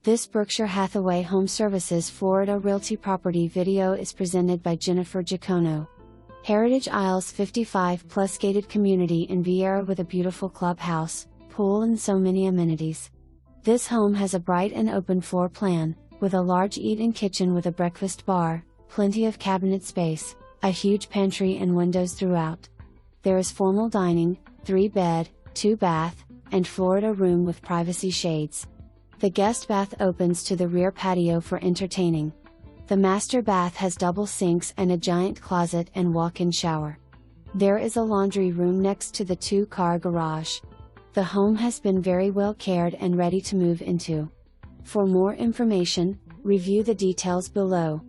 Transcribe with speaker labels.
Speaker 1: This Berkshire Hathaway HomeServices Florida Realty property video is presented by Jennifer Jacono. Heritage Isles 55 plus gated community in Viera with a beautiful clubhouse, pool and so many amenities. This home has a bright and open floor plan, with a large eat-in kitchen with a breakfast bar, plenty of cabinet space, a huge pantry and windows throughout. There is formal dining, 3-bed, 2-bath, and Florida room with privacy shades. The guest bath opens to the rear patio for entertaining. The master bath has double sinks and a giant closet and walk-in shower. There is a laundry room next to the 2-car garage. The home has been very well cared and ready to move into. For more information, review the details below.